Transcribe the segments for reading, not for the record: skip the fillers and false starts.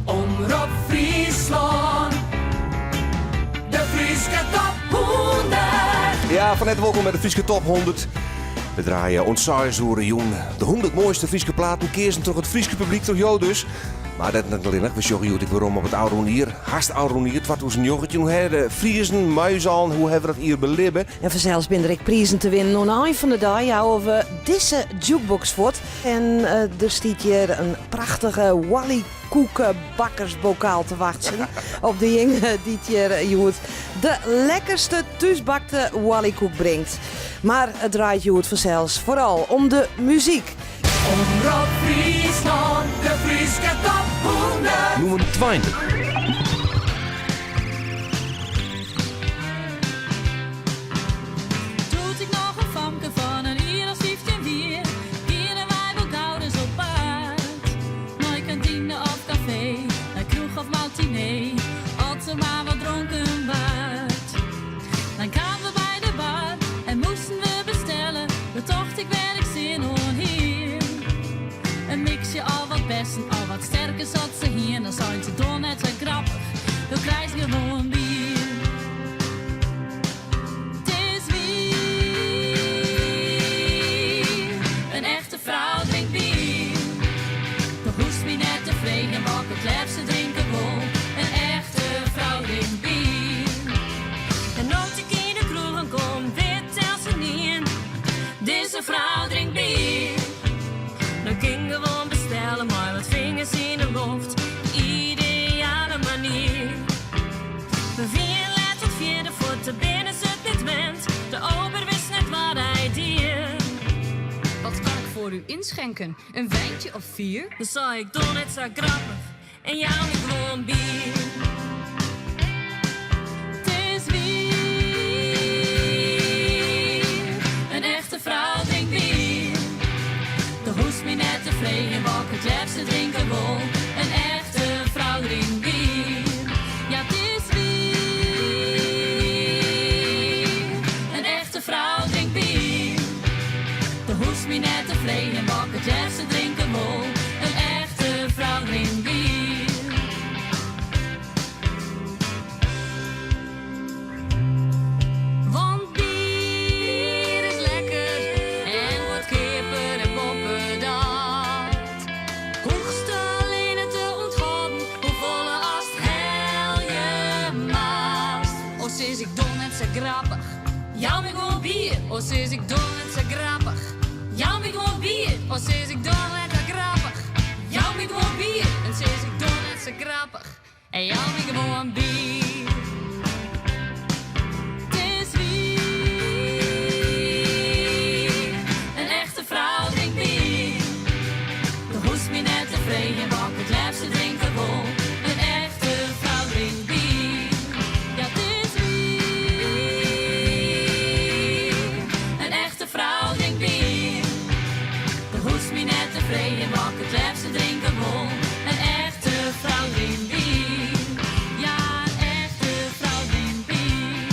Omroep Friesland, de Frieske Top 100. Ja, van net welkom met de Frieske Top 100. We draaien ons seizoen, de 100 mooiste Frieske platen. Keersen toch het Frieske publiek, toch jou dus? Maar dat net alleen nog. We zorgen jullie waarom op het oude Ronier. Haast oude Ronier, 2009. Hoe hebben de Friesen, Muizan, hoe hebben we dat hier belibben? En vanzelfs ben ik prijzen te winnen. Nog een van de dag houden we deze jukebox voor. En er staat hier een prachtige Wally koekenbakkersbokaal te wachten. Op de jongen die hier Joet de lekkerste thuisbakte Wally koek brengt. Maar het draait Joet vanzelfs vooral om de muziek. Omroep Friesland, de Frieske Top 100. Nummer 20. Doet ik nog een famke van een hier als 15 weer. Keren wij wel gouders op paard. Nooit kantine of café, naar kroeg of matinee. Als er maar wat dronken waard. Dan kwamen we bij de bar en moesten we bestellen. We tocht ik werk zin hier. Een mixje al wat bessen, al wat sterker zat ze hier. Dan zijn ze door net zo grappig, dan krijg je gewoon bier. Het is wie, een echte vrouw drinkt bier. Toch hoest wie net tevreden en welke klep ze drinken wil. Een echte vrouw drinkt bier. En als ik in de kroegen kom, dit telt ze niet. Deze vrouw drinkt bier. Dan ging gewoon bestellen, maar wat vingers in de lucht. Ideale manier. Van 4 let tot 4 voor te binnen ze het niet went. De ober wist net waar hij dier. Wat kan ik voor u inschenken? Een wijntje of 4? Dan zei ik doe net zo grappig en jou niet gewoon bier. Het is wie, een echte vrouw drinkt bier. De hoest me net tevreden, welke klep ze drinken wil. Een echte vrouw drinkt bier. Ja, het is wie, een echte vrouw drinkt bier. De hoest me net tevreden, welke klep ze drinken wil. Een echte vrouw drinkt bier. Want bier is lekker en wordt kipper en poppen dat. Hoogste alleen het te onthouden, hoe volle als het hel je maast. Of is ik dol net zo grappig, jou met gewoon bier. Of is ik dol net zo grappig, jou met gewoon bier. Of is ik dol net zo grappig, jou met gewoon bier. En is ik dol net zo grappig, en jou met gewoon bier. Het is wie, een echte vrouw drinkt bier. De hoest me net tevreden, welke klep ze drinken wil. Een echte vrouw drinkt bier. Ja, het is wie, een echte vrouw drinkt bier. De hoest me net tevreden, welke klep ze drinken wil. Een echte vrouw drinkt bier. Ja, een echte vrouw drinkt bier.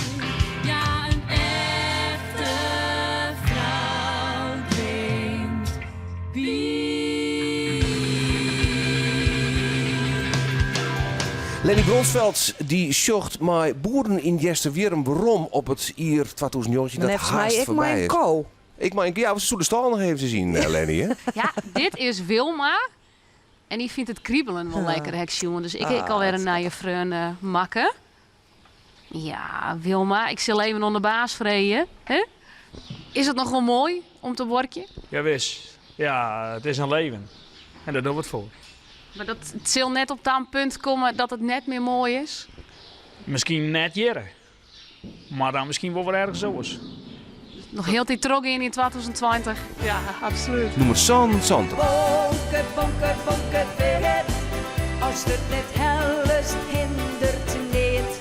Ja, een echte vrouw drinkt bier. Lenny Bronsveld die zocht maar boeren in Jesterwierum waarom op het jaar 2009 dat Dan heeft mij haast ik voorbij mijn is. ko. Ik meen, ja, we zullen de stal nog even zien, Lenny. Hè? Ja, dit is Wilma. En die vindt het kriebelen wel lekker, heksjongen. Dus ik alweer naar je vriend makken. Ja, Wilma, ik zal even onder de baas vreden. Hè? Is het nog wel mooi om te workje? Ja, wist. Ja, het is een leven. En daar doen we het voor. Maar het zal net op dat punt komen dat het net meer mooi is. Misschien net jaren. Maar dan misschien wel weer ergens anders. Nog heel die trok in 2020. Ja, absoluut. Nummer 27. Bonke, bonke, bonke, weer. Als het net hellest hindert niet.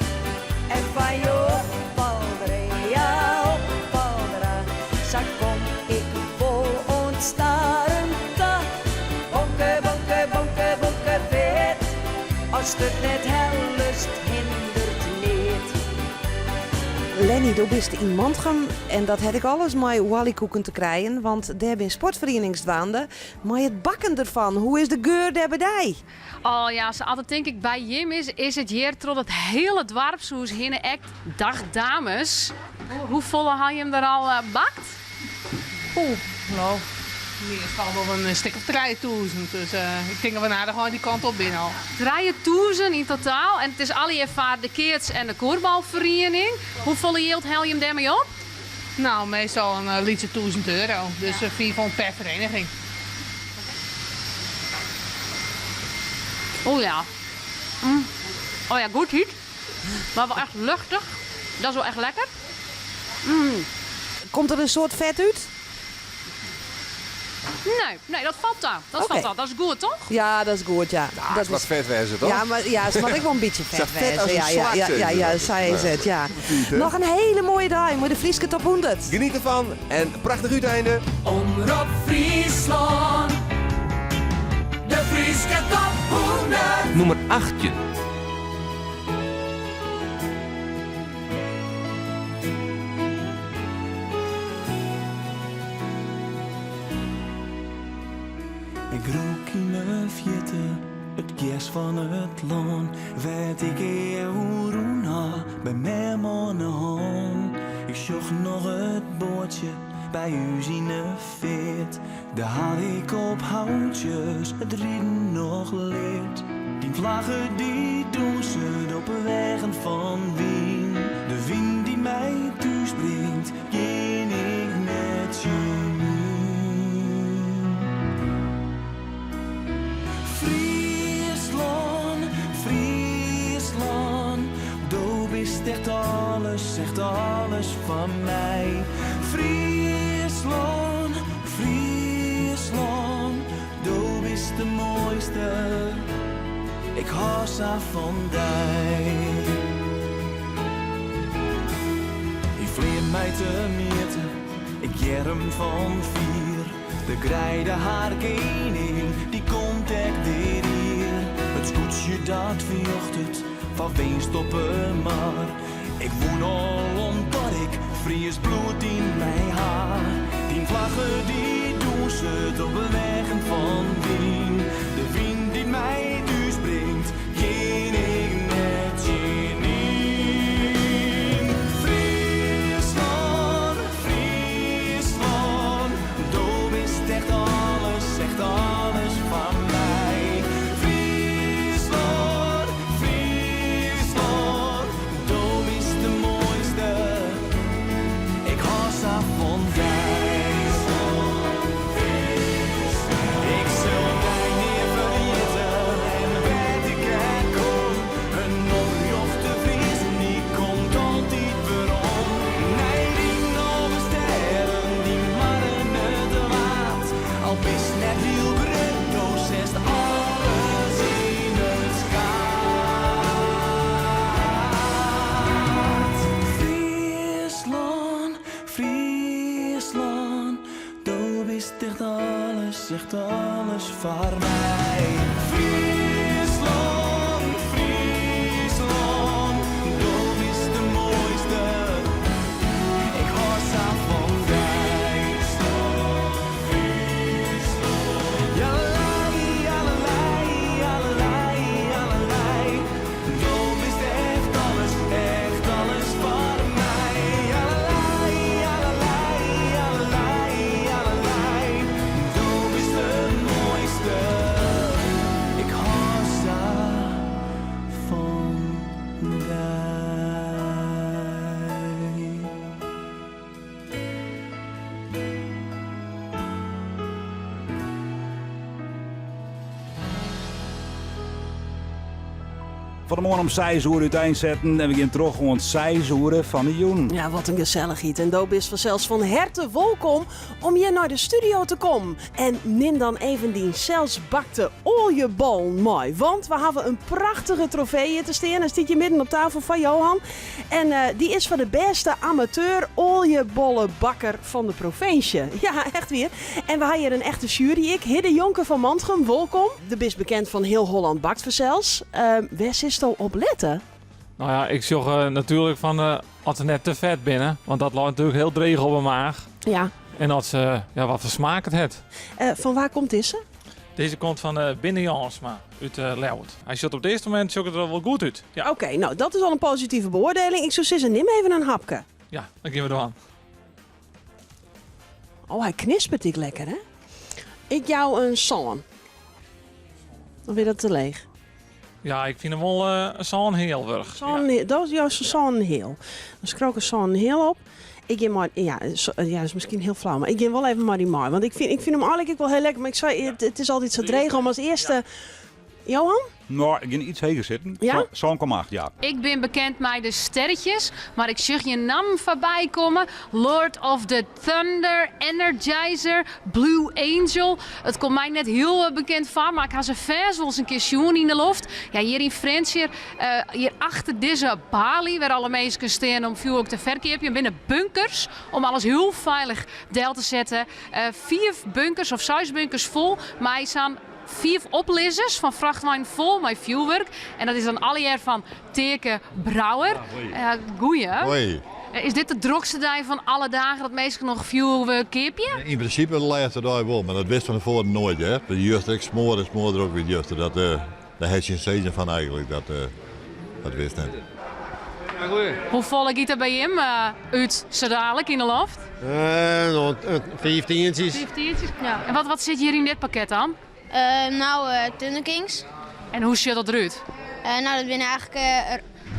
En van jou valderen, ja, valderen. Zo kom ik vol ontstaren. Bonke, bonke, bonke, bonke, weer. Als het net hellest hindert niet. Lenny, du bist in Mantrum en dat heb ik alles met wallykoeken te krijgen, want daar ben sportverenigingsdwaande. Maar het bakken ervan, hoe is de geur daar bij die? Oh ja, zo altijd denk ik bij Jim is het hier tot het hele dorpshuis hinnen echt. Dag dames. Hoe volle haal je hem er al bakt? Nou, meestal wel een stuk of 3000. Dus ik denk dat we naar gewoon die kant op binnen al. 3000 in totaal. En het is alle ervaar de Keerts en de Koorbalvereniging. Hoe volle yield haal je hem daarmee op? Nou, meestal een liedje €1000. Dus 400 per vereniging. Oh ja. Oh ja, goed hiet. Maar wel echt luchtig. Dat is wel echt lekker. Komt er een soort vet uit? Nee, dat valt daar. Dat is goed, toch? Ja, dat is goed, ja. Dat dat is wat vet wezen, toch? Ja, maar ja, ze mag ik wel een beetje vet vet als wezen. een Ja, zwarte. zij is het, ja. Nog een hele mooie dag met de Frieske Top 100. Geniet ervan en prachtig uiteinde. Omroep Friesland. De Frieske Top 100. Nummer 18. Ik rook in mijn vierten, het kerst van het land. Weet ik hoe roen bij mij man hand. Ik zocht nog het boordje bij u zien de veert. Daar haal ik op houtjes het rieden nog leert. Die vlaggen die doen ze op de wegen van Wien. De wind die mij toespringt, ken ik met je. Friesland, Friesland, doe bist echt alles van mij. Friesland, Friesland, doe bist de mooiste, ik hou zo van die. Ik vleer mij te meten, ik jerm van vier. De grijde haar koning, die komt echt dit hier. Het scootje dat viocht het, van Ween stoppen maar. Ik woon al omdat ik Fries bloed in mij ha. Die vlaggen die doen ze op de wegen van Wien. De wind die mij dus brengt, geen ik net je niet. Friesland, Friesland, doe bist echt alles van mij. Friesland, Friesland, doe bist de mooiste, ik hou zo van die. Ik zal die niet vergeten en weet ik er kom. Een onjochte Fries, die komt altijd weerom. Nee, die nog sterren, die mannen het waard. Al bist net heel breed, dus is alles in het schaat. Friesland, Friesland, doe bist echt alles voor mij. Friesland, Friesland, doe bist de mooiste, ik hou zo van die. Ja, allerlei, allerlei, allerlei, doe bist echt alles voor mij. Allerlei, allerlei, allerlei, allerlei, doe bist de mooiste, ik hou zo van die. Vanmorgen om 6 uur uiteenzetten en we gaan terug gewoon 6 uur van de joen. Ja, wat een gezelligheid. En Doop is vanzelfs van harte welkom om hier naar de studio te komen. En neem dan even die zelfsbakte oliebollen mee. Want we hebben een prachtige trofee te staan. En stiet je midden op tafel van Johan. En die is van de beste amateur oliebollenbakker van de provincie. Ja, echt weer. En we hebben hier een echte jury. Ik, Hidde Jonker van Mantrum, welkom. De best bekend van heel Holland bakt vanzelfs. Waar is op letten? Nou ja, ik zag natuurlijk van als ze net te vet binnen. Want dat loopt natuurlijk heel dreig op mijn maag. Ja. En als ze wat voor smaak het heeft. Van waar komt deze? Deze komt van Binnen Jansma uit Leeuwarden. Hij ziet op dit moment ziet het er wel goed uit. Ja, Oké, nou dat is al een positieve beoordeling. Ik zou zeggen, neem even een hapje. ja, dan gaan we er aan. Oh, hij knispert ik lekker, hè? Ik jou een zalm. Of weer dat te leeg? Ja, ik vind hem wel zo'n heel erg. Dat is juist een zonneheel. Dan scrook een zonneheel op. Ik geef maar, ja, dat is misschien heel flauw, maar ik geef wel even maar die maar. Want ik vind hem eigenlijk wel heel lekker, maar ik zei, het is altijd zo dreig om als eerste... Johan? Nou, ik ga iets hoger zitten. Ja? Zo'n 0,8, ja. Ik ben bekend met de sterretjes, maar ik zag je naam voorbij komen. Lord of the Thunder, Energizer, Blue Angel. Het komt mij net heel bekend van, maar ik had ze vers wel eens een keer zien in de loft. Ja, hier in Fransje, hier achter deze balie, waar alle mensen staan om vuur ook te verkopen. Binnen bunkers, om alles heel veilig deel te zetten. 4 bunkers of 6 bunkers vol, maar zijn 4 oplissers van vrachtwagen vol met vuurwerk. En dat is dan alle jaar van Teke Brouwer. Goeie. Hoi. Is dit de drukste dag van alle dagen dat mensen nog vuurwerk kopen? In principe de laatste dag wel, maar dat wist van tevoren nooit. Hè? De juist, ik smoor er ook weer juist. Daar heb je een seizoen van eigenlijk, dat wist niet. Hoe vol gaat er bij hem uit zo dadelijk in de loft? 15. 15. Ja. En wat zit hier in dit pakket dan? Tunnekings. En hoe ziet dat eruit? Nou, dat zijn eigenlijk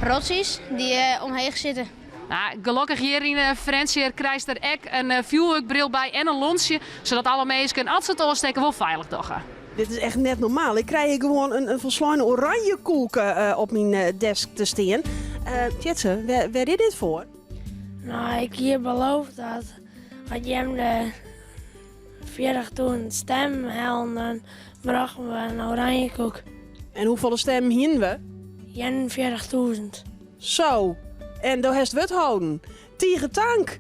rotsies die omheen zitten. Nou, gelukkig hier in Fransje krijgt er ook een vuurwerkbril bij en een lonsje, zodat alle mensen als ze het doorsteken wel veilig doggen. Dit is echt net normaal. Ik krijg hier gewoon een volslagen oranje koelke op mijn desk te staan. Tjetse, waar is dit voor? Nou, ik hier beloofd dat als je hem de 40 toen stem halen, dan brachten we een oranje koek. En hoeveel stemmen hien we? 41.000. Zo, en daar heeft we het houden. Tegen tank.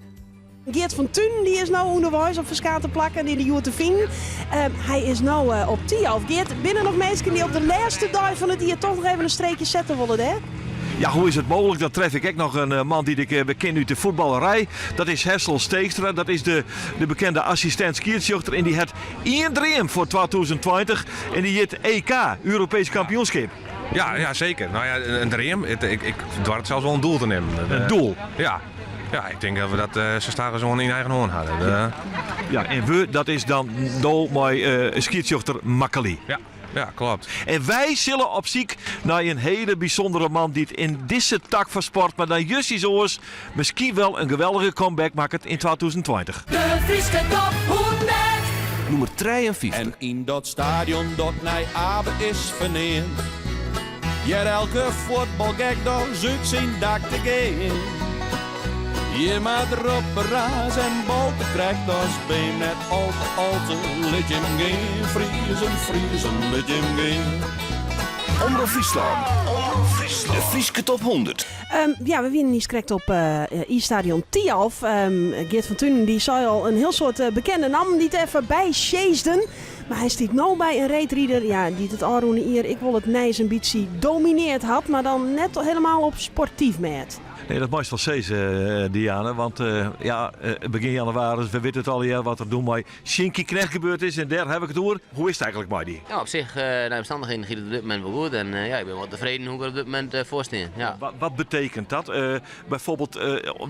Geert van Thun die is nou onderwijs op verschaat te plakken en in de Joer te vinden. Hij is nou op 10. Geert, binnen nog mensen die op de laatste dag van het jaar toch nog even een streekje zetten willen, hè? Ja, hoe is het mogelijk? Dat tref ik ook nog een man die ik ken uit de voetballerij. Dat is Hessel Steekstra. Dat is de bekende assistent skiertjochter. En die had 1 dream voor 2020. En die heet EK, Europees kampioenschap. Ja, zeker. Nou ja, een dream. Ik dwar het zelfs wel een doel te nemen. Een doel? Ja. Ja, ik denk dat we dat ze staan zo in eigen hand hadden. Ja, en we, dat is dan mijn skiertjochter Makkeli. Ja, klopt. En wij zullen op zoek naar een hele bijzondere man die het in deze tak van sport, maar dan juist zoals misschien wel een geweldige comeback maakt in 2020. De Frieske Top 100. Nummer 53. En in dat stadion dat naar Abe is verneend. Ja, elke voetbalgek daar zoekt zijn dak te gaan. Je maar erop raas en bal te krijgt als ben net al te let je hem gaan. Vriezen, let je hem gaan. Omroep Friesland. De Frieske Top 100. Ja, we winnen niet correct op I-stadion Tialf. Geert van Thun die zei al een heel soort bekende naam die het even bij sjeesden. Maar hij stiet nou bij een reetrieder, ja, die het Aroene hier, ik wil het Nijs ambitie domineerd had, maar dan net helemaal op sportief met. Nee, dat mooist wel steeds, Diane. Want begin januari, we weten het al ja, wat er doen met Shinky Knecht gebeurd is. En daar heb ik het over. Hoe is het eigenlijk bij die? Ja, op zich, naar omstandigheden gaat het op dit moment wel goed. En ik ben wel tevreden hoe ik er op dit moment voor sta. Ja. Wat betekent dat? Bijvoorbeeld,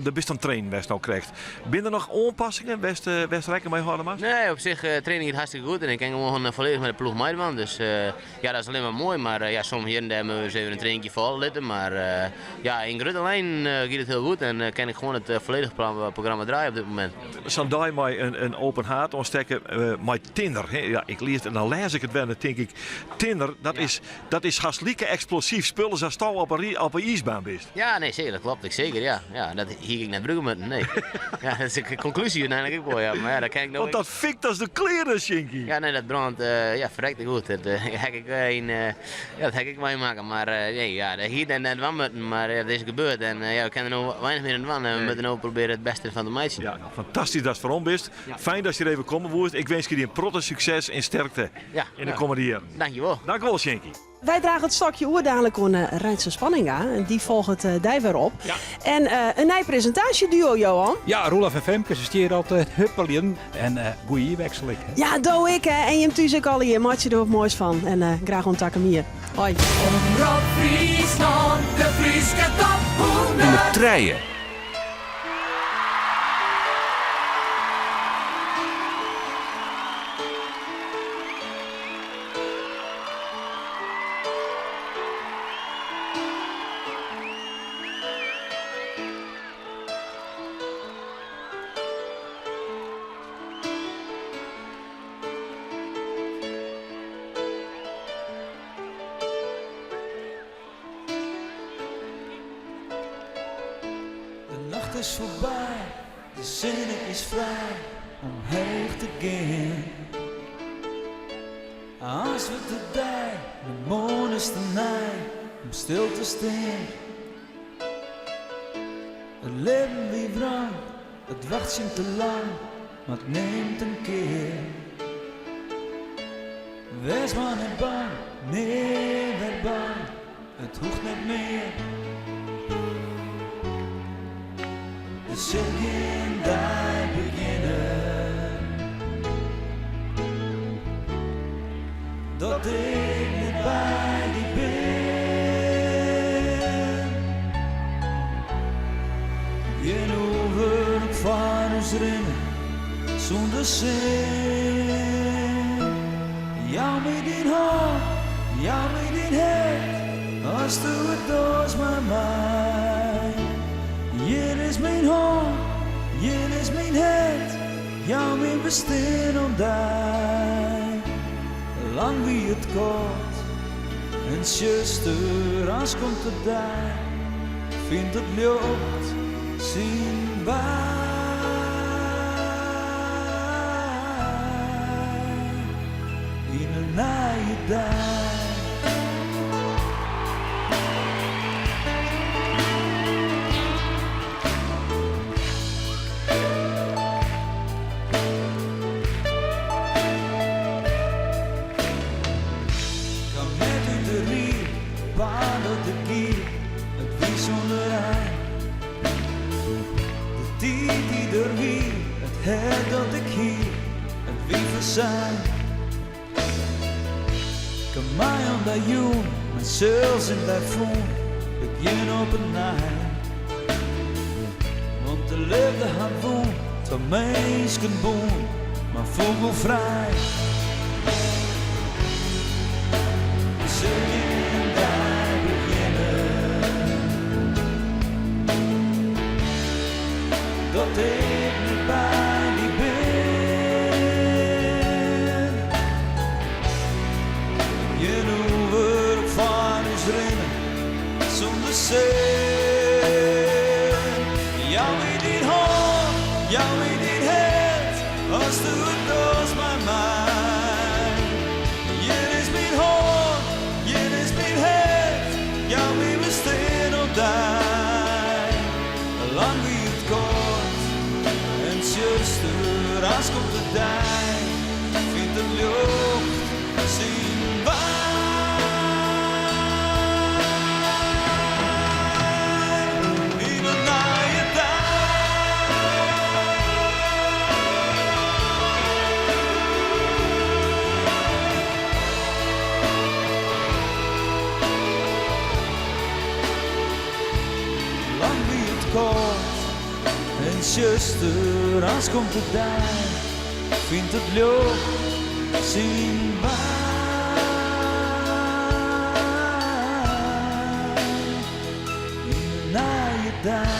de best een train West nou krijgt. Ben er nog aanpassingen? West rekken mee houden maar? Nee, op zich, training gaat hartstikke goed. En ik kan gewoon volledig met de ploeg meedoen. Dus ja, dat is alleen maar mooi. Maar soms hier en daar moeten we eens even een trainingje volletten. Maar in grote lijn gaat het heel goed en kan ik gewoon het volledige programma draaien op dit moment. Zandai mij een open haard ontstekken met Tinder. Ja, ik lees en dan lees ik het wel en dan denk ik, Tinder, dat is hartstikke explosief spullen als je op een ijsbaan bent. Ja, nee, zeker, dat klopt. Zeker, ja. Dat hier ik naar Brugge moeten, nee. Ja, dat is de conclusie uiteindelijk ook wel, ja. Maar ja, dat kan ik nog. Want dat fikt als de kleren, Shinky. Ja, nee, dat brandt, verrekte goed. Dat heb ik meemaken. Maar nee, dat hier en dat wel moeten, maar dat is gebeurd. En we kunnen er nog weinig meer in doen en we moeten ook proberen het beste van de meisjes. Ja, fantastisch dat je voor ons bent. Ja. Fijn dat je er even komen woest. Ik wens je een protte succes en sterkte in de komende jaren. Dankjewel. Dankjewel, Shinky. Wij dragen het stokje oer dadelijk aan Rijnse Spanninga. En die volgt het daar weer op. Ja. En een nieuw presentatieduo, Johan. Ja, Roelof en Femke, ze stieren altijd huppelien en goeie wekseling. Ja, doe ik hè. En je hebt thuis ook al hier. Maak je er wat moois van. En graag onttakken hier. Hoi. Omroep Friesland, de Frieske Top 100. In de treien. De nacht is voorbij, de zin is vrij om heen te gaan. Als we te dij, de maan is te nij om stil te staan. Het leven wie wrang, het wacht je te lang, maar het neemt een keer. Wees maar niet bang, nee, werd bang, het hoeft niet meer. Dus ik in daar beginnen, dat ik niet bij die ben. Geen over van ons rennen, zonder zin. Jou met die hand, jou met die head, als doe het door met mij. Hier is mijn hand, hier is mijn head, jou mijn bestaan om daar. Lang wie het kort, en zuster, als komt het daar, vindt het lucht, zien wij. In een naaie dag. Dat ik hier het wie zijn. Kan mij aan dat jong, mijn zelfs in dat voel, begin op een naai. Want de liefde had woon, van mensen boom, maar vogelvrij. Zul je daar beginnen, dat ik niet bij. Jou in die hand, jou in die head, als du het doos met mij. Hier is mijn hand, hier is mijn head, jou wie we staan op daar. Lang wie het kort, en zuster, als komt het daar, vindt het lucht, zien wij. En zuster, als komt het daar, vindt het lucht, zien wij. In de naaie dag.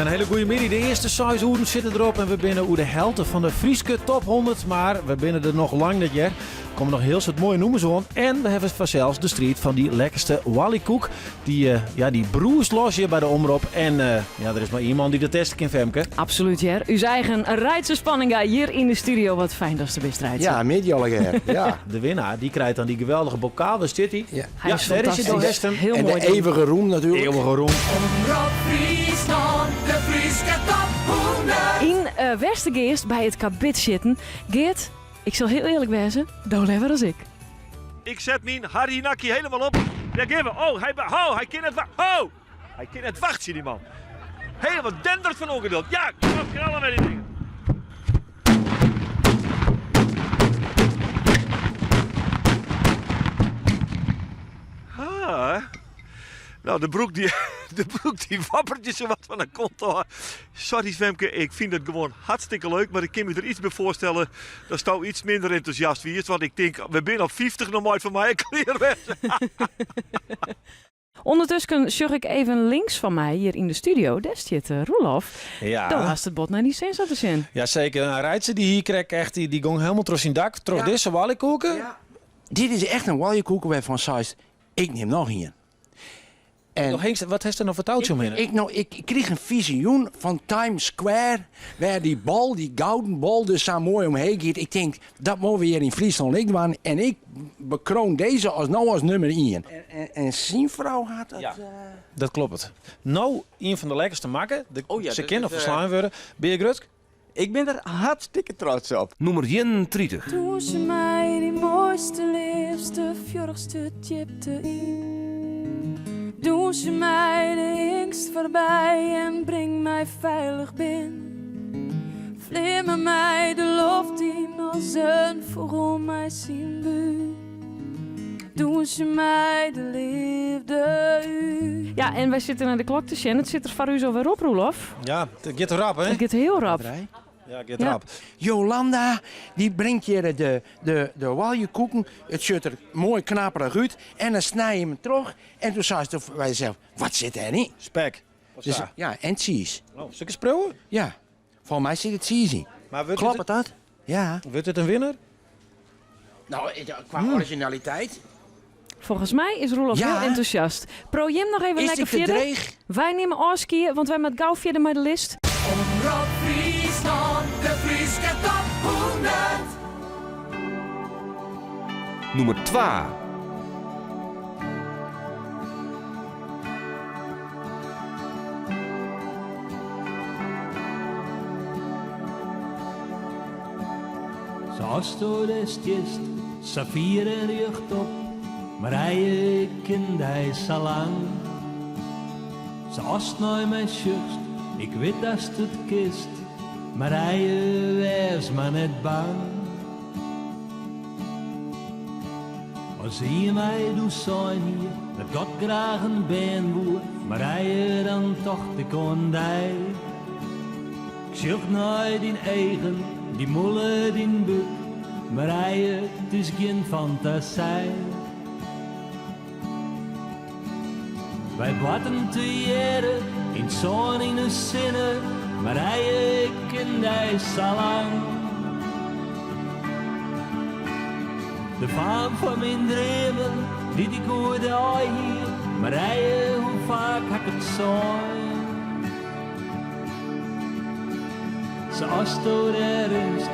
een hele goede middag. De eerste 6 uur zitten erop en we binnen hoe de helft van de Frieske top 100. Maar we binnen er nog lang dit jaar. Er komen nog heel wat mooie noemers aan. En we hebben vanzelfs de strijd van die lekkerste Wallykoek. Die broers los hier bij de omroep. En er is maar iemand die de testen kan, Femke. Absoluut, Jer. Uw eigen Rijtse spanning hier in de studio. Wat fijn dat ze best rijdt. Ja, middeljaar. Ja, de winnaar die krijgt dan die geweldige bokaal. Daar zit hij. Ja, hij is daar is hij dan. Heel en mooi. de eeuwige roem natuurlijk. Eeuwige roem. Omroep Friesland, de Frieske top 100. In Westergeest bij het kabit zitten. Geert, ik zal heel eerlijk wezen, doe lever als ik. Ik zet mijn Harry Nakkie helemaal op. Ja, geef hem. Hij kan het wachten. Hij kan het wachten, die man. Helemaal dendert van ongeduld. Ja, kom op, knallen met die dingen. Nou, de broek die wappert je zo wat van een kont hoor. Sorry Femke, ik vind het gewoon hartstikke leuk, maar ik kan me er iets bij voorstellen dat Stouw iets minder enthousiast wie is. Want ik denk, we zijn op 50 nog nooit van mij kleren weg. Ondertussen zag ik even links van mij hier in de studio. Daar zit Roelof. Ja. Daar was het bot naar die sens te zien. Jazeker, een rijtse die hier kreeg echt, die ging helemaal door zijn dak. Trots deze Wallykoeken. Ja. Dit is echt een Wallykoeken waarvan Saist, ik neem nog hier. En wat heeft er nog voor touwtje omheen? Ik kreeg een visioen van Times Square, waar die gouden bal dus zo mooi omheen gaat. Ik denk, dat mogen we hier in Friesland ook doen. En ik bekroon deze als nummer 1. En zijn vrouw had dat... Ja, dat klopt. Nou, een van de lekkerste makken. Ze kunnen nog verslaan worden. Ben je Grutsk? Ik ben er hartstikke trots op. Nummer 31. Toen ze mij die mooiste, liefste, fjordigste chipte in. Doen ze mij de angst voorbij en breng mij veilig binnen. Vlimmen mij de loft in als een vogel mij zien buurt. Doen ze mij de liefde u. Ja, en wij zitten naar de klok te zien. Het zit er voor u zo weer op, Roelof. Ja, het gaat rap, hè? Het gaat heel rap. Ja, het gaat rap. Jolanda, die brengt je de waljekoeken. Het ziet er mooi knapperig uit. En dan snij je hem terug. En toen zei ze bij jezelf, wat zit er niet? Spek. Dus, ja, en cheese. Oh, stukken sproeien? Ja, volgens mij zit het cheesy. Maar klopt het dat? Ja. Wordt het een winnaar? Nou, qua originaliteit. Volgens mij is Roelof heel enthousiast. Projem nog even Is lekker ik te verder. dreig? Wij nemen afskiën, want wij met gauw verder met de list. Omroep Friesland, de Frieske top 100. Nummer 2. Zoals door de stist, saffieren jucht op, maar hij kent hij zo lang. Zoals nooit mijn zucht, ik weet dat het kist, maar hij wees maar net bang. Als je mij doet zijn hier, dat God graag een been woer, maar hij dan toch de kondij. Ik zoek naar die eigen, die molle, die buk, maar hij het is geen fantasie. Wij batten te jaren in zo'n in de zinnen, maar hij kent hij zo lang. De faam van mijn dromen, die ik hoorde al hier, maar hij hoe vaak had ik het zo'n. Zoals door de rust,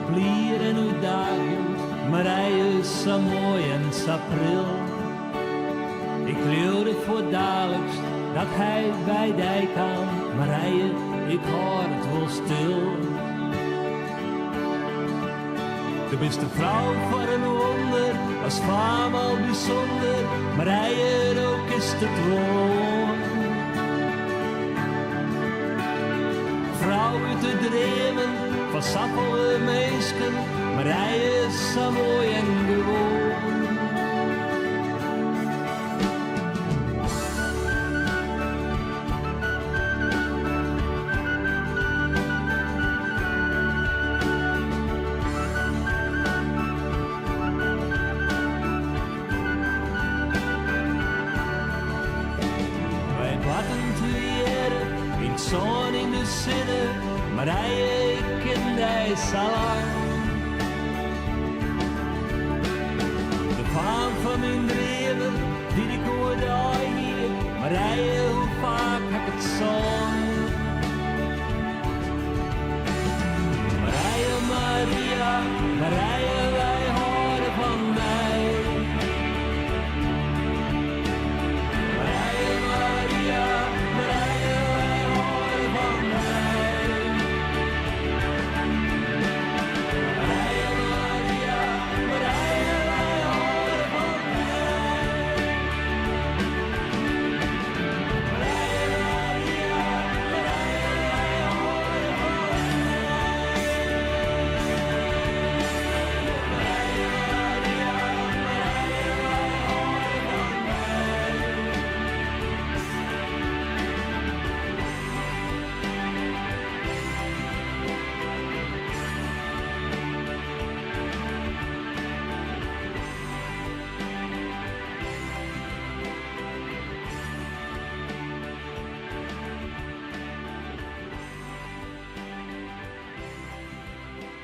plier en uitdagend, maar hij is zo mooi en zo pril. Ik leerde voor dagelijks dat hij bij dij kan, maar hij, ik hoor het wel stil. De beste vrouw voor een wonder, was faam al bijzonder, maar hij ook is het woon. Vrouw uit de dremen van sappele meisken, maar hij is zo mooi en gewoon. Wij batten te jaren in zo'n zinnen, Marije, ik ken die salang. De vaan van mijn dreven, die ik hoor daar hier, Marije, hoe vaak heb ik het zon. Marije, Maria, Marije, wij houden van mij. Marije, Maria, Marije, wij houden van mij. Marije, Maria, Marije, wij houden van mij. Marije, Maria, Marije, wij houden van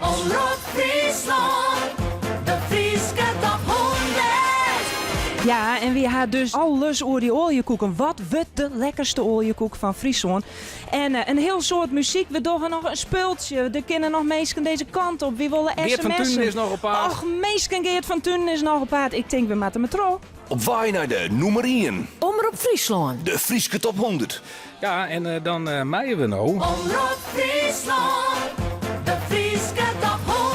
Omroep Friesland, de Frieske Top 100. Ja, en we hadden dus alles over die oliekoeken. Wat wordt de lekkerste oliekoek van Friesland? En een heel soort muziek. We doen nog een speeltje. Er kunnen nog meesken deze kant op. Wie willen sms'en? Geert van Tunen is nog op paard. Och, meesken Geert van Tunen is nog op paard. Ik denk we moeten met trouw. Op waai naar de nummer 1. Omroep Friesland. De Frieske Top 100. Ja, en dan maaien we nou. Omroep Friesland, de Frieske Top 100.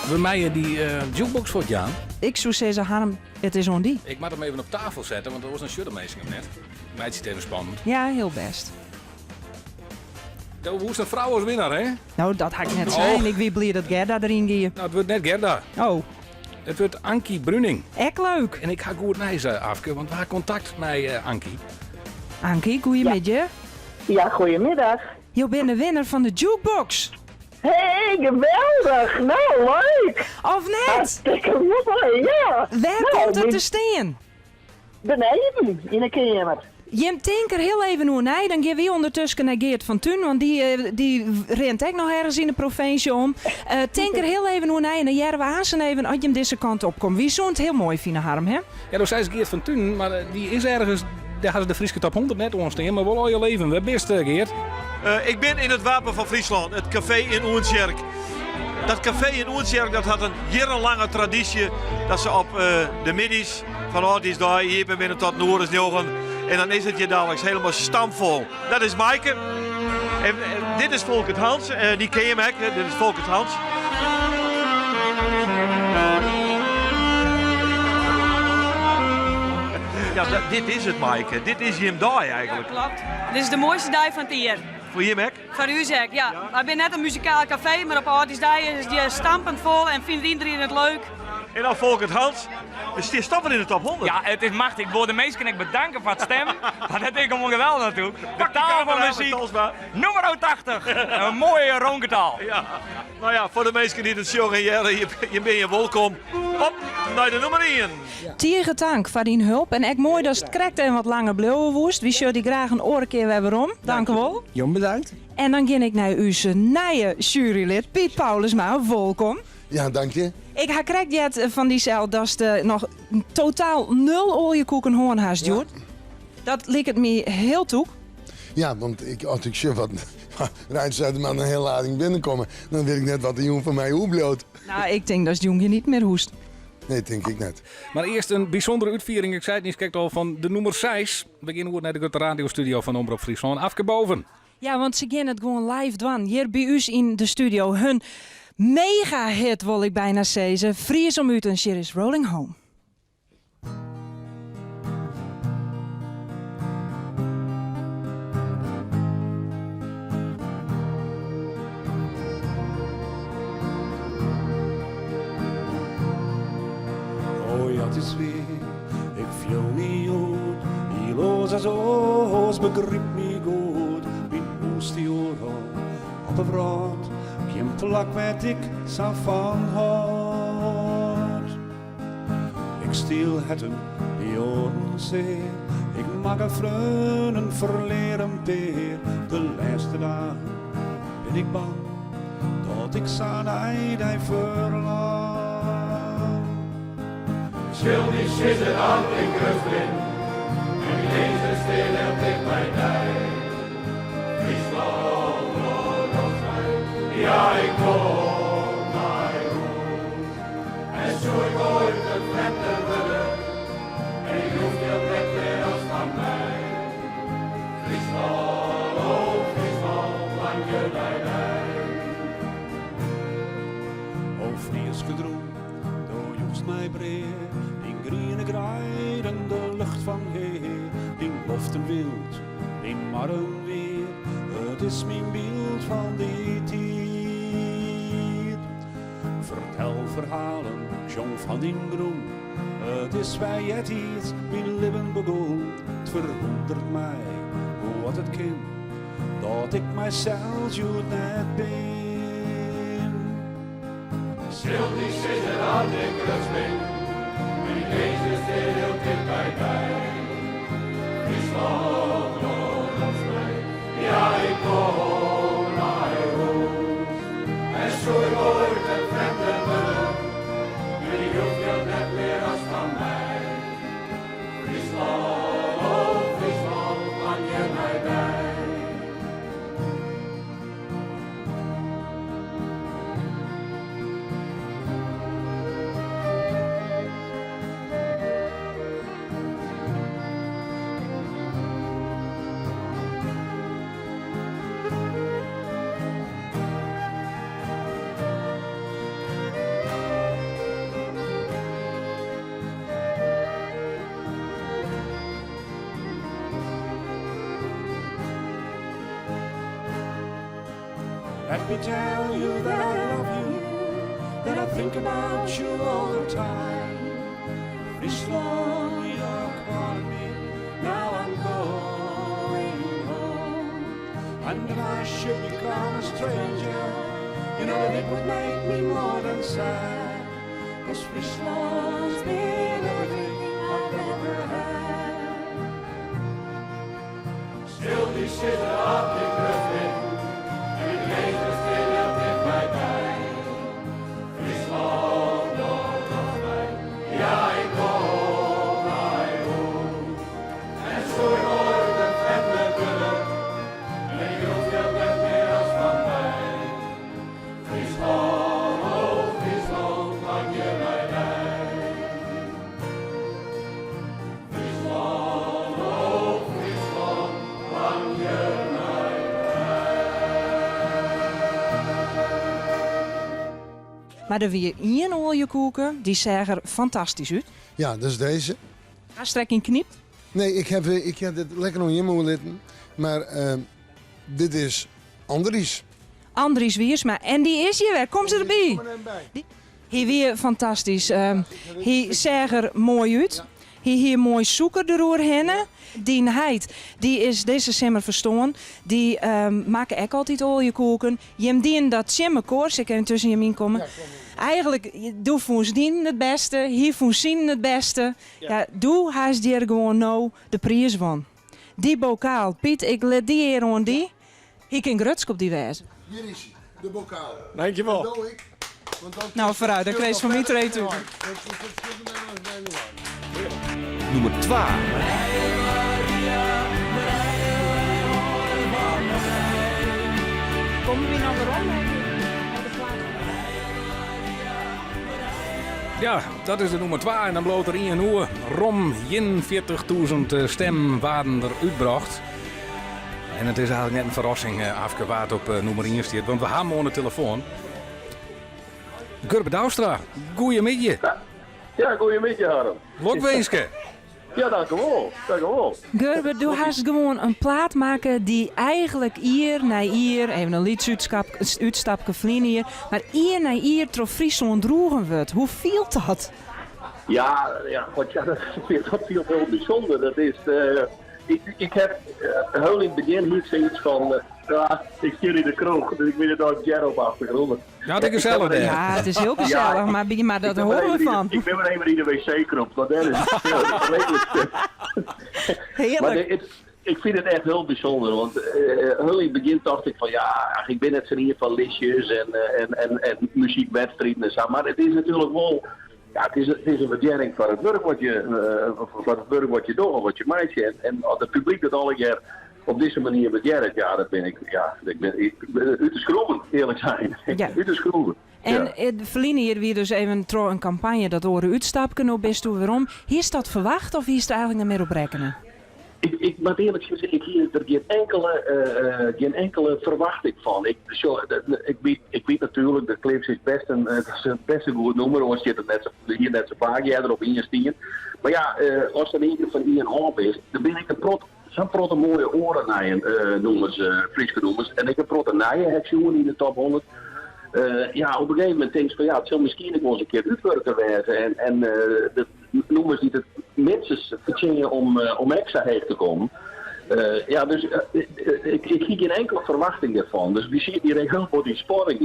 We maaien die jukebox voor het Jaan. Ik zou zeggen, Harm, het is on die. Ik moet hem even op tafel zetten, want er was een shuttermeising net. Meid ziet even spannend. Ja, heel best. Hoe is een vrouw als winnaar, hè? Nou, dat had ik net zijn. Ik wie blij dat Gerda erin ging. Nou, het wordt net Gerda. Oh. Het wordt Ankie Bruning. Echt leuk. En ik ga goed naar ze afke, want we hebben contact met Ankie. Ankie, goeiemiddag. Ja, goedemiddag. Je bent de winnaar van de jukebox. Hey, geweldig. Nou, leuk. Of net? Hartstikke mooi, ja. Waar komt het te staan? Beneden, in de kamer. Je tinker heel even hoe nee, dan gaan we ondertussen naar Geert van Thun, want die rent ook nog ergens in de provincie om. Tinker heel even hoe nee en dan jaren we Haasen even als je hem deze kant op komt. Wie zo'n het heel mooi vinden, Harm, hè? Ja, dat zei ze Geert van Thun, maar die is ergens, daar gaan ze de Frieske Top 100 net ontstaan, maar wel al je leven. Waar best, Geert? Ik ben in het Wapen van Friesland, het café in Oensjerk. Dat café in Oensjerk dat had een jarenlange traditie dat ze op de middags van Oudis daar hier binnen tot Noordens Jogen. En dan is het hier dadelijk helemaal stampvol. Dat is Maaike. En dit is Volkert Hans. Die ken je hem ook. Dit is Volkert Hans. Ja, dit is het, Maaike. Dit is Jim Daai eigenlijk. Ja, klopt. Dit is de mooiste dag van het jaar. Voor Jim ook? Voor u zeg, ja. We zijn net een muzikaal café, maar op Oudis Dag is die stampend vol en vindt iedereen het leuk. En dan Volkert Hans. Dus die stappen in de top 100. Ja, het is machtig. Ik wil de meesten bedanken voor het stemmen. Maar dat denk ik allemaal geweldig natuurlijk. De taal van muziek, nummer 80. Een mooie ronketaal. Ja. Nou ja, voor de meesten die het show gaan jaren, je bent je welkom. Op naar de nummer 1. Tegen dank voor die hulp. En echt mooi dat het correct en wat langer bleven woest. Wie zou die graag een oren keer weer om. Dank u wel. Jong, bedankt. En dan ging ik naar uw nieuwe jurylid, Piet Paulusma. Welkom. Ja, dank je. Ik ga correct jet van die cel dat ze nog totaal 0 oliekoeken hoorn haast doet. Dat lijkt het me heel toe. Ja, want als ik zie wat Rijns zei de man een hele lading binnenkomen, dan weet ik net wat de jongen van mij hoebloot. Nou, ik denk dat de jongen niet meer hoest. Nee, denk ik net. Maar eerst een bijzondere uitviering, ik zei het niet, kijk al van de nummer 6. We beginnen naar de radiostudio van Omroep Friesland. Afgeboven. Ja, want ze gaan het gewoon live doen. Hier bij u in de studio. Hun mega hit, wil ik bijna zeggen. Fries om uit en She is Rolling Home. Oh ja, het is weer, ik viel niet goed. Die los als oos begrijpt me goed. Wie moest die oren op de vraat? Geen plak weet ik zo van had. Ik stiel het die oren zeer. Ik maken vrienden verleren peer. De laatste dagen ben ik bang dat ik zijn hij verlang. Schil die zitten aan in Gruflin. En deze stil heel dicht bij mij. Friesland, Noord-Oost-Rijn. Ja, ik kom naar huis. En zo ik ooit een vreemde willen. En ik hoef heel net weer als van mij. Friesland, oh Friesland, lang je bij mij. O Frieske droom, door joest mij breed. In groene kruiden, de lucht van Heer. In loften wild, in marren weer. Het is mijn beeld van die tijd. Vertel verhalen, jong van in groen. Het is bij het iets, mijn leven begon. Het verwondert mij, hoe wat het kind, dat ik mijzelf zo net ben. Schil die zitten aan in Gruflin. En deze stil heel dicht bij mij. Friesland, Noord-Oost-Rijn. Ja, ik kom naar huis. En zo ik ooit een vreemde willen. En ik hoef je net weer als van mij. Friesland, oh Friesland, lang je mij bij. Let me tell you that I love you, that I think about you all the time. Friesland, you're calling me, now I'm going home. And if I should become a stranger, you know that it would make me more than sad. 'Cause Friesland's been everything I've ever had. Schil die zitten aan in Gruflin. Deze stil heel dicht bij mij. Friesland, Noord-Oost-Rijn. Ja, ik kom naar huis. En zo ik ooit een vreemde willen. En ik hoef je net meer als van mij. Friesland, oh Friesland, lang je bij mij. Friesland, oh Friesland, lang je bij mij. Maar er weer één oliekoeken, die zag er fantastisch uit. Ja, dat is deze. Aanstrekking knipt. Nee, ik heb dit lekker nog in mijn litten. Maar dit is Andries. Andries Wiersma. En die is hier weer. Kom ze erbij. Hij weer fantastisch. Hij zag er mooi uit. Hij hier mooi zoeker doorheen. Die heid, die is deze simmer verstaan. Die maken ook altijd oliekoeken. Je dien dat simmer koers. Ik kan tussen je min komen. Eigenlijk, doe voor zien het beste. Hier voor zien het beste. Ja, doe haast die er gewoon nou de prijs van. Die bokaal, Piet, ik let die hier aan die. Hier kan grutsk op die wijze. Hier is hij, de bokaal. Dankjewel. Dat doe ik. Nou, vooruit, dan kreeg je van mij twee toe. Nummer 2. Komen we nou weer om? Ja, dat is de nummer 2 en dan bloot er in een uur. Rom, 40.000 stem waren er uitgebracht. En het is eigenlijk net een verrassing afgewaard op nummer 1 staat, want we hebben hem aan de telefoon. Gerbe Douwstra, goeiemiddag. Ja, goeiemiddag Harm. Lokwenske. Ja, dankjewel. Dankjewel. Gerbe, du hast gewoon een plaat maken die eigenlijk hier na hier, even een liedsuitstapje vliegen hier, maar hier na hier door Friesland droegen wordt. Hoe viel dat? Ja, God, ja, dat viel heel bijzonder. Dat is, ik heb heel in het begin hier zoiets van, Ja, ik zit in de kroeg, dus ik ben er door Jerry op achtergrond. Ja, dat is gezellig, hè? Ja, het is heel gezellig, maar dat horen we van. Ik ben maar even in de wc-kroeg, want dat is redelijk. Heerlijk. Ik vind het echt heel bijzonder, want heel in het begin dacht ik van ja, ik ben net zo hier van listjes en muziekwedstrijden en zo, maar het is natuurlijk wel, ja, het is een waardering van het werk wat je doet, wat je maakt. En als het publiek dat alle keer op deze manier waardeert, ja, dat ben ik uit te schroeven, eerlijk zijn. Ja. Uit te schroeven. En verliezen hier weer dus even door een campagne dat oren uitstappen, nou best toe waarom. Hier is dat verwacht of hier is er eigenlijk meer op rekenen? Ik moet eerlijk zeggen, ik hier er geen enkele verwachting van. Ik weet natuurlijk, de Clips is best een goed nummer, als je het net zo vaak erop instien. Maar ja, als er een van die een half is, dan ben ik zo'n protte mooie oren naar noemers, Friese noemers. En ik heb protte naaien heksioen in de top 100. Ja, op een gegeven moment denk ik van ja, het zal misschien ook wel eens een keer uitwerken werden. En de noemers die het minstens verzinnen om extra heen te komen. Ja, dus ik zie geen enkele verwachting ervan. Dus wie ziet hier heel veel die spanning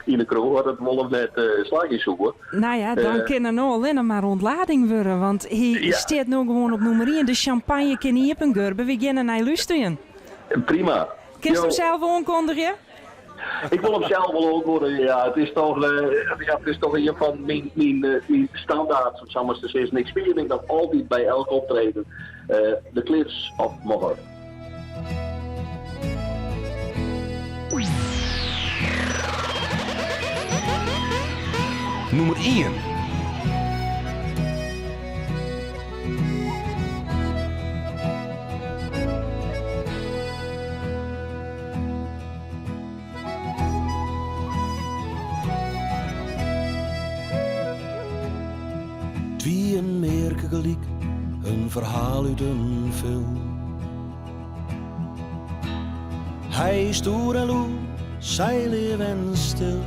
in de kroeg, wat het wel net slagjes zoeken. Nou ja, dan kan er nou alleen maar ontlading worden, want hij staat nu gewoon op nummer 1. De champagne kan niet op een gurbe, we gaan naar luisteren. Prima. Kun je hem zelf aankondigen? Ik wil hem zelf wel ook worden, ja. Het is toch een van mijn standaard, om zo maar te zeggen. Ik speel dat altijd bij elk optreden. De Cliffs of Moher. Nummer 1. Een merken gelijk, een verhaal uit een film. Hij is stoer en loer, zij leven en stil.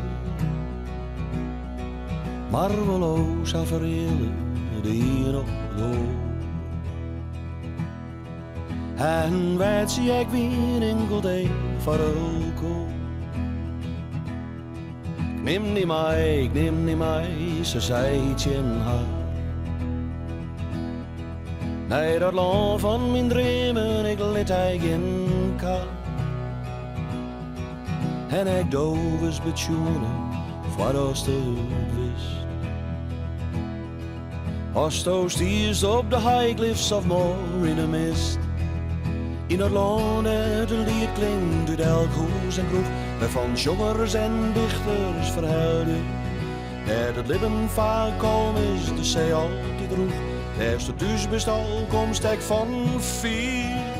Marveloos afverelen, de hier op door. En weet zie ik weer enkel day voor elkaar. Ik neem niet mij, ze zei het in haar. Nee, dat land van mijn dromen, ik let eigen kaart. En ik doof eens betjoenen, voor als het wist. Als het stiers op de highcliffs of more in de mist. In het land het lied klinkt uit elk huis en kroeg. Waarvan jongers en dichters verhuilen. Dat het leven vaak kalm is, de zee altijd droeg. Eerst het dus bestal komst ik van vier.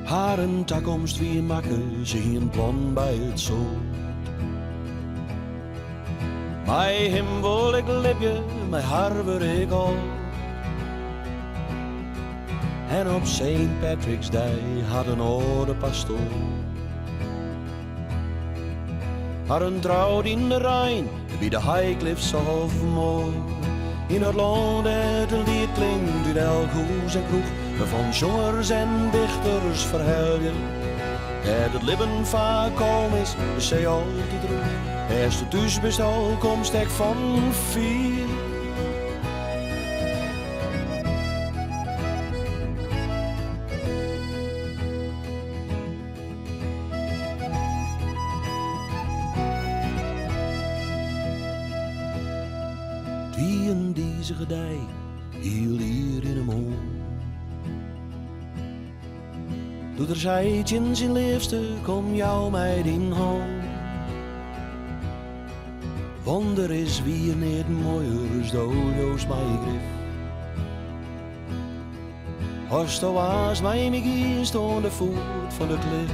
Haar een toekomst wie maken, ze een plan bij het zo. Bij hem wil ik lipje, mijn haar wil ik al. En op St. Patrick's Day had een oude pastoor. Had een trouwd in de Rijn, bij de Highcliffs of Moor. In het land het lied klinkt uit elk huis en kroeg. Waarvan jongers en dichters verhuilen. Het leven vaak kalm is, de zee altijd droeg. Eerst het dus bestal komst ik van vier. Wie in deze gedij hield hier in hem om. Doet er zijtje in zijn liefste, kom jou meid in hand. Wonder is wie niet mooier, doodjoos mij grif. Als de was mij meegiest aan de voet van de klif.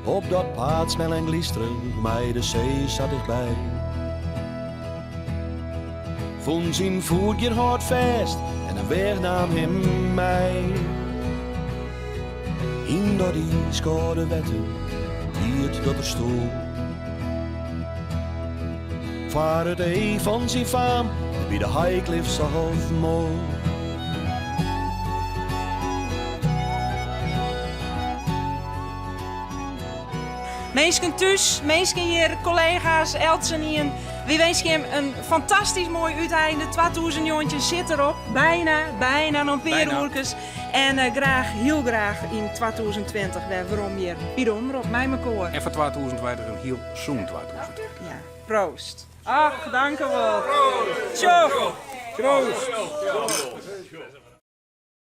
Op dat paard smel en glisteren, mij de zee zat ik bij. Vond zijn voet je hard vast en een weg nam hem mij. door die schade wetten, hier dat er stoel. Vaar het van zijn faam, wie de Highcliffs half mooi. Mensen thuis, mensen hier, collega's, Eltsen hier. We wensen hem een fantastisch mooi uiteinde. 2000 jongjes zit erop. Bijna nog weer uurtjes. En graag, heel graag in 2020 waarom hier bij op mijn koor. En voor 2020 een heel zoen 2020. Ja, proost. Ach, dank u wel. Proost. Proost.